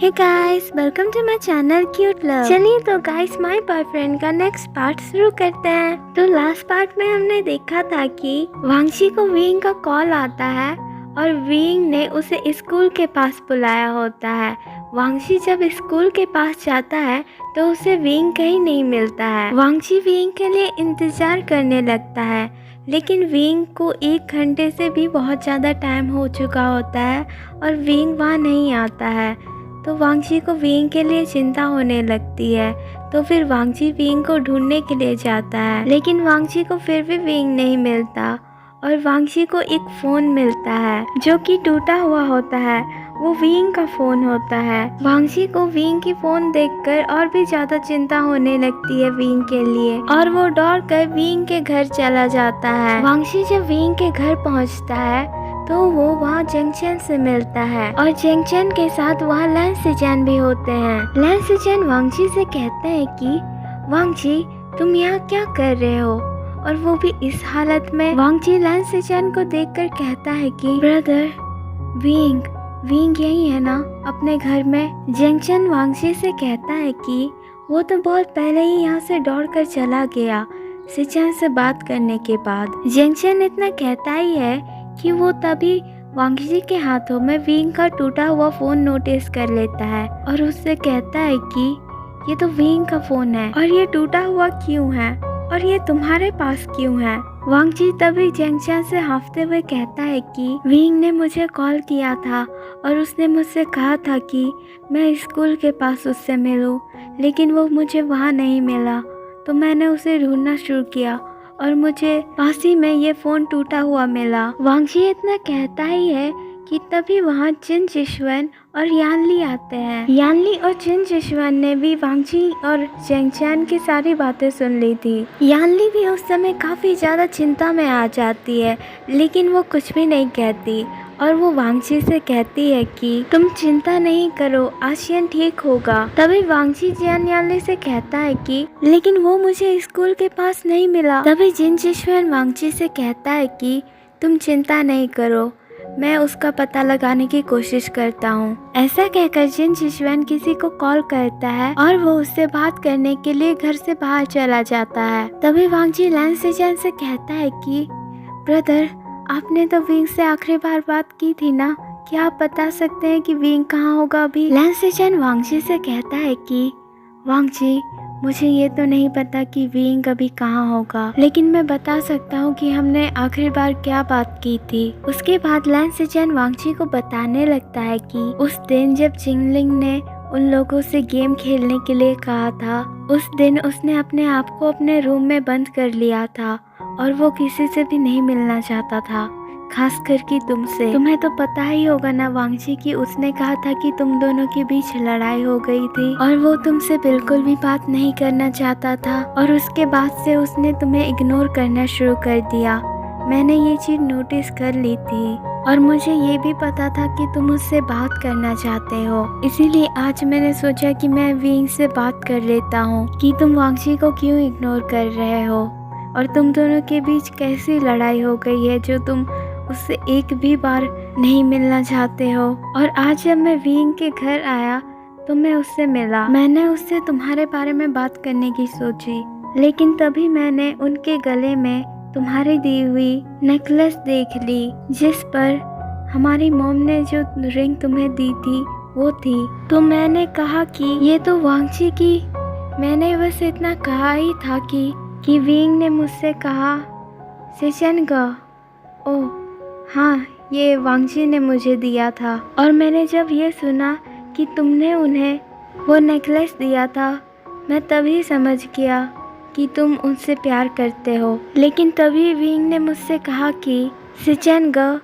Hey guys, welcome to my channel cute love. चलिए तो guys my boyfriend का next part शुरू करते हैं। तो लास्ट पार्ट में हमने देखा था कि वांगशी को विंग का कॉल आता है और विंग ने उसे स्कूल के पास बुलाया होता है। वांगशी जब स्कूल के पास जाता है तो उसे विंग कहीं नहीं मिलता है। वांगशी विंग के लिए इंतजार करने लगता है, लेकिन विंग को 1 घंटे से भी बहुत ज़्यादा टाइम हो चुका होता है और विंग वहाँ नहीं आता है। तो वांगशी को विंग के लिए चिंता होने लगती है। तो फिर वांगशी विंग को ढूंढने के लिए जाता है, लेकिन वांगशी को फिर भी विंग नहीं मिलता और वांगशी को एक फ़ोन मिलता है जो कि टूटा हुआ होता है। वो विंग का फ़ोन होता है। वांगशी को विंग की फ़ोन देखकर और भी ज़्यादा चिंता होने लगती है विंग के लिए और वो दौड़कर विंग के घर चला जाता है। वांगशी जब विंग के घर पहुंचता है तो वो वहाँ जंक्शन से मिलता है और जंक्शन के साथ वहाँ लैन सिचेन भी होते हैं। लैन सिचेन वांगशी से कहते हैं कि वांगशी तुम यहाँ क्या कर रहे हो, और वो भी इस हालत में। वांगशी लैन सिचेन को देखकर कहता है कि ब्रदर विंग यही है ना अपने घर में। जंक्शन वांगशी से कहता है कि वो तो बहुत पहले ही यहाँ से दौड़कर चला गया सिचेन से बात करने के बाद। जंक्शन इतना कहता ही है कि वो तभी वांगशी के हाथों में विंग का टूटा हुआ फ़ोन नोटिस कर लेता है और उससे कहता है कि ये तो विंग का फ़ोन है और ये टूटा हुआ क्यों है और ये तुम्हारे पास क्यों है। वांगशी तभी जंक्शन से हाँफते हुए कहता है कि विंग ने मुझे कॉल किया था और उसने मुझसे कहा था कि मैं स्कूल के पास उससे मिलूं, लेकिन वो मुझे वहाँ नहीं मिला। तो मैंने उसे ढूंढना शुरू किया और मुझे पास ही में ये फ़ोन टूटा हुआ मिला। वांगशी इतना कहता ही है कि तभी वहाँ जिन जिशवन और यानली आते हैं। यानली और जिन जिशवन ने भी वांगशी और जंक्शन की सारी बातें सुन ली थी। यानली भी उस समय काफ़ी ज़्यादा चिंता में आ जाती है, लेकिन वो कुछ भी नहीं कहती और वो वांगशी से कहती है कि तुम चिंता नहीं करो, आशियन ठीक होगा। तभी वांगशी जियान यानली से कहता है कि लेकिन वो मुझे स्कूल के पास नहीं मिला। तभी जिन जिशवन वांगशी से कहता है कि तुम चिंता नहीं करो, मैं उसका पता लगाने की कोशिश करता हूँ। ऐसा कहकर जिन जिशवन किसी को कॉल करता है और वो उससे बात करने के लिए घर से बाहर चला जाता है। तभी वांगशी लैन सिचेन से कहता है कि ब्रदर, आपने तो विंग से आखिरी बार बात की थी ना, क्या आप बता सकते हैं कि विंग कहाँ होगा अभी। लैन सिचेन वांगशी से कहता है कि वांगशी, मुझे ये तो नहीं पता कि विंग अभी कहाँ होगा, लेकिन मैं बता सकता हूँ कि हमने आखिरी बार क्या बात की थी। उसके बाद लैन सिचेन वांगशी को बताने लगता है कि उस दिन जब जिंगलिंग ने उन लोगों से गेम खेलने के लिए कहा था, उस दिन उसने अपने आप को अपने रूम में बंद कर लिया था और वो किसी से भी नहीं मिलना चाहता था, खास करके तुमसे। तुम्हें तो पता ही होगा ना वांगशी कि उसने कहा था कि तुम दोनों के बीच लड़ाई हो गई थी और वो तुमसे बिल्कुल भी बात नहीं करना चाहता था और उसके बाद से उसने तुम्हें इग्नोर करना शुरू कर दिया। मैंने ये चीज़ नोटिस कर ली थी और मुझे ये भी पता था कि तुम उससे बात करना चाहते हो, इसीलिए आज मैंने सोचा कि मैं विंग से बात कर लेता हूँ कि तुम वांगशी को क्यों इग्नोर कर रहे हो और तुम दोनों के बीच कैसी लड़ाई हो गई है जो तुम उससे एक भी बार नहीं मिलना चाहते हो। और आज जब मैं विंग के घर आया तो मैं उससे मिला। मैंने उससे तुम्हारे बारे में बात करने की सोची, लेकिन तभी मैंने उनके गले में तुम्हारी दी हुई नेकलेस देख ली जिस पर हमारी मॉम ने जो रिंग तुम्हें दी थी वो थी। तो मैंने कहा कि ये तो वांगशी की। मैंने बस इतना कहा ही था कि विंग ने मुझसे कहा सिचेन गा। ओह हाँ, ये वांगशी ने मुझे दिया था और मैंने जब ये सुना कि तुमने उन्हें वो नेकलेस दिया था, मैं तभी समझ गया कि तुम उनसे प्यार करते हो। लेकिन तभी विंग ने मुझसे कहा कि सिचेन गा,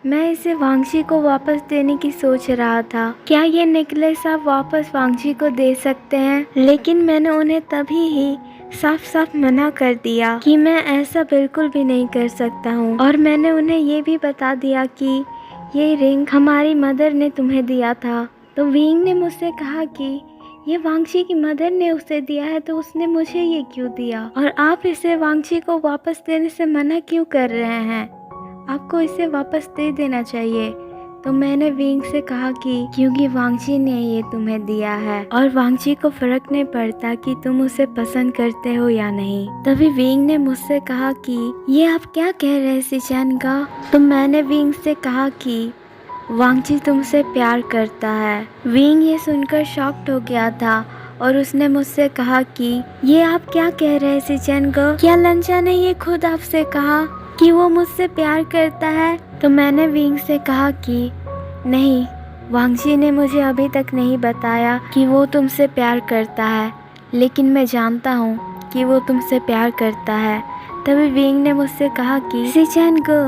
मैं इसे वांगशी को वापस देने की सोच रहा था, क्या ये नेकलेस आप वापस वांगशी को दे सकते हैं। लेकिन मैंने उन्हें तभी ही साफ साफ मना कर दिया कि मैं ऐसा बिल्कुल भी नहीं कर सकता हूँ और मैंने उन्हें ये भी बता दिया कि ये रिंग हमारी मदर ने तुम्हें दिया था। तो विंग ने मुझसे कहा कि ये वांगशी की मदर ने उसे दिया है तो उसने मुझे ये क्यों दिया और आप इसे वांगशी को वापस देने से मना क्यों कर रहे हैं, आपको इसे वापस दे देना चाहिए। तो मैंने विंग से कहा कि क्योंकि वांगजी ने ये तुम्हें दिया है और वांगजी को फर्क नहीं पड़ता कि तुम उसे पसंद करते हो या नहीं। तभी विंग ने मुझसे कहा कि ये आप क्या कह रहे हैं सिचेन का। तो मैंने विंग से कहा कि वांगजी तुमसे प्यार करता है। विंग ये सुनकर शॉक्ड हो गया था और उसने मुझसे कहा कि ये आप क्या कह रहे हैं सिचेन को, क्या लंचा ने ये खुद आपसे कहा कि वो मुझसे प्यार करता है। तो मैंने विंग से कहा कि नहीं, वांगजी ने मुझे अभी तक नहीं बताया कि वो तुमसे प्यार करता है, लेकिन मैं जानता हूँ कि वो तुमसे प्यार करता है। तभी विंग ने मुझसे कहा कि सिचेन को,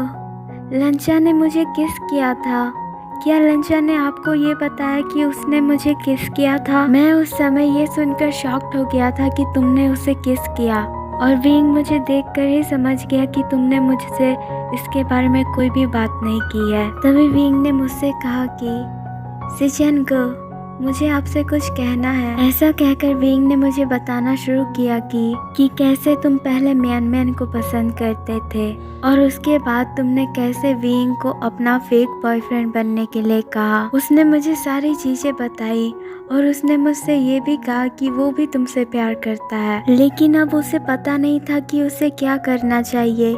लंचा ने मुझे किस किया था, क्या लंचा ने आपको ये बताया कि उसने मुझे किस किया था। मैं उस समय ये सुनकर शॉक्ड हो गया था कि तुमने उसे किस किया, और विंग मुझे देखकर ही समझ गया कि तुमने मुझसे इसके बारे में कोई भी बात नहीं की है। तभी विंग ने मुझसे कहा कि सिचेन को, मुझे आपसे कुछ कहना है। ऐसा कहकर विंग ने मुझे बताना शुरू किया कि कैसे तुम पहले म्यान को पसंद करते थे और उसके बाद तुमने कैसे विंग को अपना फेक बॉयफ्रेंड बनने के लिए कहा। उसने मुझे सारी चीजें बताई और उसने मुझसे ये भी कहा कि वो भी तुमसे प्यार करता है, लेकिन अब उसे पता नहीं था कि उसे क्या करना चाहिए,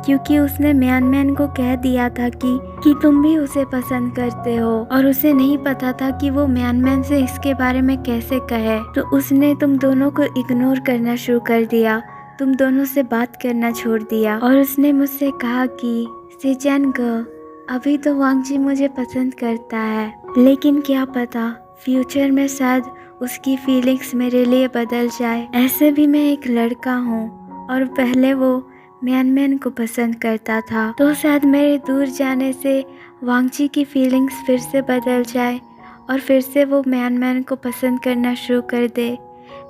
क्योंकि उसने म्यान को कह दिया था कि तुम भी उसे पसंद करते हो, और उसे नहीं पता था कि वो म्यान से इसके बारे में कैसे कहे। तो उसने तुम दोनों को इग्नोर करना शुरू कर दिया, तुम दोनों से बात करना छोड़ दिया। और उसने मुझसे कहा कि सिचेन को, अभी तो वांगजी मुझे पसंद करता है, लेकिन क्या पता फ्यूचर में शायद उसकी फीलिंग्स मेरे लिए बदल जाए। ऐसे भी मैं एक लड़का हूँ और पहले वो म्यान को पसंद करता था, तो शायद मेरे दूर जाने से वांगजी की फीलिंग्स फिर से बदल जाए और फिर से वो म्यान को पसंद करना शुरू कर दे।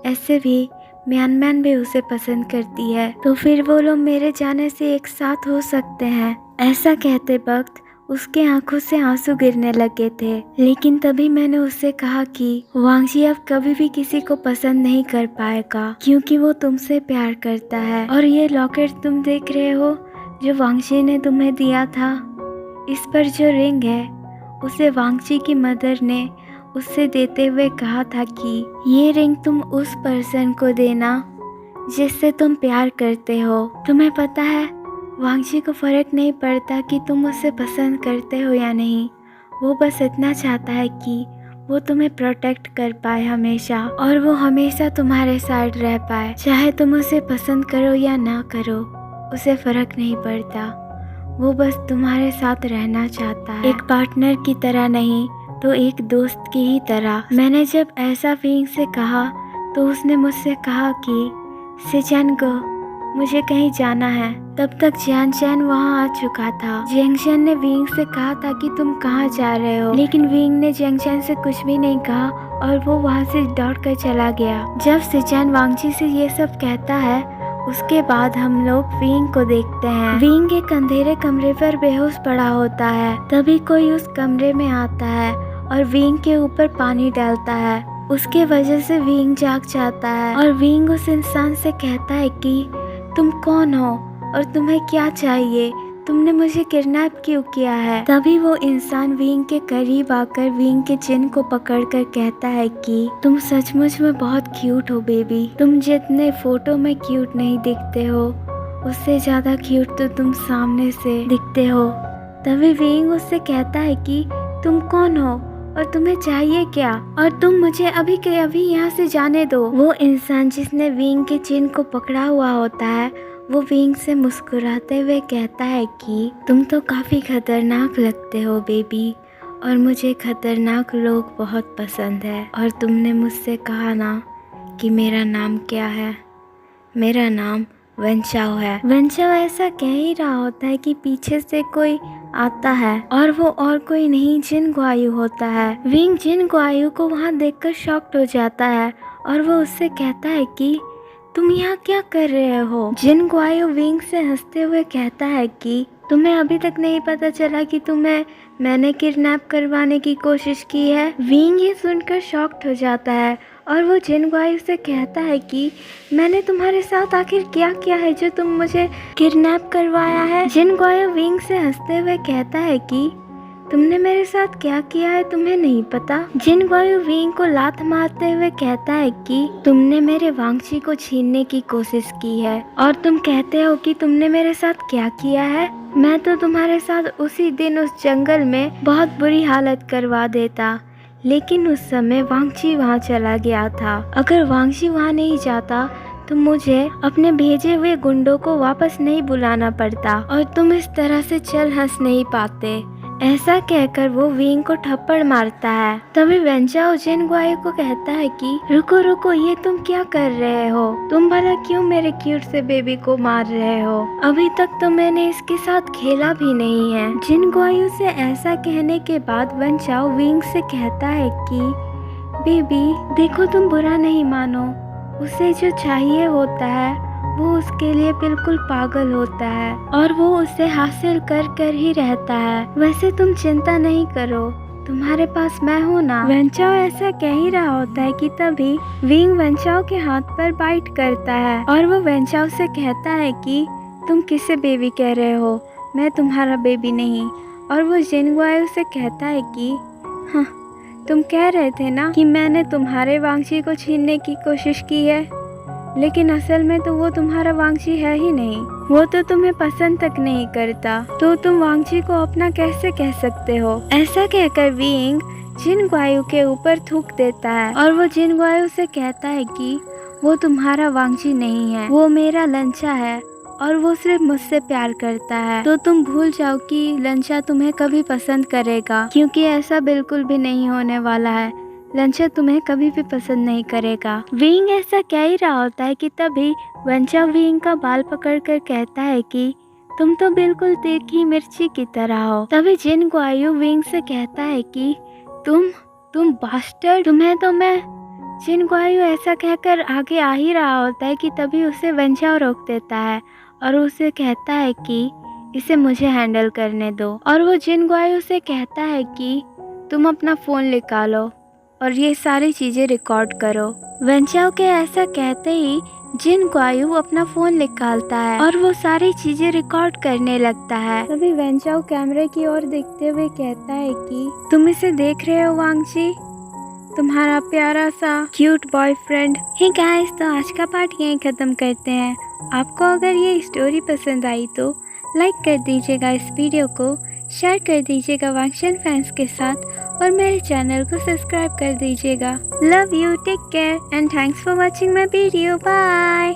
ऐसे भी म्यान भी उसे पसंद करती है, तो फिर वो लोग मेरे जाने से एक साथ हो सकते हैं। ऐसा कहते वक्त उसके आंखों से आंसू गिरने लगे थे, लेकिन तभी मैंने उससे कहा कि वांगजी अब कभी भी किसी को पसंद नहीं कर पाएगा, क्योंकि वो तुमसे प्यार करता है। और ये लॉकेट तुम देख रहे हो जो वांगजी ने तुम्हें दिया था, इस पर जो रिंग है उसे वांगजी की मदर ने उससे देते हुए कहा था कि ये रिंग तुम उस पर्सन को देना जिससे तुम प्यार करते हो। तुम्हें पता है वांगजी को फर्क नहीं पड़ता कि तुम उसे पसंद करते हो या नहीं, वो बस इतना चाहता है कि वो तुम्हें प्रोटेक्ट कर पाए हमेशा, और वो हमेशा तुम्हारे साथ रह पाए। चाहे तुम उसे पसंद करो या ना करो, उसे फर्क नहीं पड़ता, वो बस तुम्हारे साथ रहना चाहता है, एक पार्टनर की तरह नहीं तो एक दोस्त की ही तरह। मैंने जब ऐसा विंग से कहा तो उसने मुझसे कहा कि सिचेन को, मुझे कहीं जाना है। तब तक जियांग वहाँ आ चुका था। जियांग ने विंग से कहा था कि तुम कहाँ जा रहे हो, लेकिन विंग ने जियांग से कुछ भी नहीं कहा और वो वहाँ से दौड़ कर चला गया। जब सिचेन वांगजी से ये सब कहता है, उसके बाद हम लोग विंग को देखते हैं। विंग एक अंधेरे कमरे पर बेहोश पड़ा होता है। तभी कोई उस कमरे में आता है और विंग के ऊपर पानी डालता है। उसके वजह से विंग जाग जाता है और विंग उस इंसान से कहता है कि तुम कौन हो और तुम्हें क्या चाहिए, तुमने मुझे किडनैप क्यों किया है। तभी वो इंसान विंग के करीब आकर विंग के चिन को पकड़कर कहता है कि तुम सचमुच में बहुत क्यूट हो बेबी, तुम जितने फोटो में क्यूट नहीं दिखते हो उससे ज्यादा क्यूट तो तुम सामने से दिखते हो। तभी विंग उससे कहता है कि तुम कौन हो और तुम्हें चाहिए क्या, और तुम मुझे अभी के अभी यहाँ से जाने दो। वो इंसान जिसने विंग के चिन को पकड़ा हुआ होता है, वो विंग से मुस्कुराते हुए कहता है कि तुम तो काफी खतरनाक लगते हो बेबी, और मुझे खतरनाक लोग बहुत पसंद है। और तुमने मुझसे कहा ना कि मेरा नाम क्या है, मेरा नाम वेनचाओ है। वेनचाओ ऐसा कह ही रहा होता है कि पीछे से कोई आता है, और वो और कोई नहीं जिन गुआयू होता है। विंग जिन गुआयू को वहाँ देखकर शॉक्ड हो जाता है और वो उससे कहता है कि तुम यहाँ क्या कर रहे हो। जिन गुआयू विंग से हंसते हुए कहता है कि तुम्हें अभी तक नहीं पता चला कि तुम्हें मैंने किडनैप करवाने की कोशिश की है। विंग ये सुनकर शॉक्ड हो जाता है और वो जिन गुआयू से कहता है कि मैंने तुम्हारे साथ आखिर क्या किया है जो तुम मुझे किडनैप करवाया है। जिन गुआयू विंग से हंसते हुए कहता है कि तुमने मेरे साथ क्या किया है तुम्हें नहीं पता। जिन गुआयू विंग को लात मारते हुए कहता है कि तुमने मेरे वांगची को छीनने की कोशिश की है और तुम कहते हो कि तुमने मेरे साथ क्या किया है। मैं तो तुम्हारे साथ उसी दिन उस जंगल में बहुत बुरी हालत करवा देता, लेकिन उस समय वांगची वहाँ चला गया था। अगर वांगची वहाँ नहीं जाता तो मुझे अपने भेजे हुए गुंडों को वापस नहीं बुलाना पड़ता और तुम इस तरह से चल हंस नहीं पाते। ऐसा कहकर वो विंग को थप्पड़ मारता है। तभी वेंचाओ जिन गुआयू को कहता है कि रुको रुको, ये तुम क्या कर रहे हो? तुम भला क्यों मेरे क्यूट से बेबी को मार रहे हो? अभी तक तो मैंने इसके साथ खेला भी नहीं है। जिन गुआयू से ऐसा कहने के बाद वेंचाओ विंग से कहता है कि बेबी देखो, तुम बुरा नहीं मानो, उसे जो चाहिए होता है वो उसके लिए बिल्कुल पागल होता है और वो उसे हासिल कर कर ही रहता है। वैसे तुम चिंता नहीं करो, तुम्हारे पास मैं हूँ ना। वेंचाओ ऐसा कह ही रहा होता है कि तभी विंग वेंचाओ के हाथ पर बाइट करता है और वो वेंचाओ से कहता है कि तुम किसे बेबी कह रहे हो? मैं तुम्हारा बेबी नहीं। और वो जिन गुआयू से कहता है कि हाँ, तुम कह रहे थे ना कि मैंने तुम्हारे वांगची को छीनने की कोशिश की है, लेकिन असल में तो वो तुम्हारा वांगची है ही नहीं। वो तो तुम्हें पसंद तक नहीं करता, तो तुम वांगची को अपना कैसे कह सकते हो? ऐसा कहकर विंग जिन गुआयू के ऊपर थूक देता है और वो जिन गुआयू से कहता है कि वो तुम्हारा वांगची नहीं है, वो मेरा लंचा है और वो सिर्फ मुझसे प्यार करता है। तो तुम भूल जाओ कि लंचा तुम्हें कभी पसंद करेगा, क्योंकि ऐसा बिल्कुल भी नहीं होने वाला है। लंचा तुम्हें कभी भी पसंद नहीं करेगा। विंग ऐसा कह ही रहा होता है कि तभी वेंचा विंग का बाल पकड़कर कहता है कि तुम तो बिल्कुल तीखी मिर्ची की तरह हो। तभी जिन गुआयू विंग से कहता है कि तुम बास्टर्ड, तुम्हें तो मैं। जिन गुआयू ऐसा कहकर आगे आ ही रहा होता है कि तभी उसे वेंचाओ रोक देता है और उसे कहता है कि इसे मुझे हैंडल करने दो। और वो जिन गुआयू से कहता है कि तुम अपना फ़ोन निकालो और ये सारी चीज़ें रिकॉर्ड करो। वेंचाओ के ऐसा कहते ही जिन गुआयू अपना फ़ोन निकालता है और वो सारी चीज़ें रिकॉर्ड करने लगता है। तभी वेंचाओ कैमरे की ओर देखते हुए कहता है कि तुम इसे देख रहे हो वांगची, तुम्हारा प्यारा सा क्यूट बॉयफ्रेंड। हे गाइस, तो आज का पार्ट यहीं ख़त्म करते हैं। आपको अगर ये स्टोरी पसंद आई तो लाइक कर दीजिएगा इस वीडियो को, शेयर कर दीजिएगा वांगशन फैंस के साथ और मेरे चैनल को सब्सक्राइब कर दीजिएगा। Love you, take care and thanks for watching my video. Bye.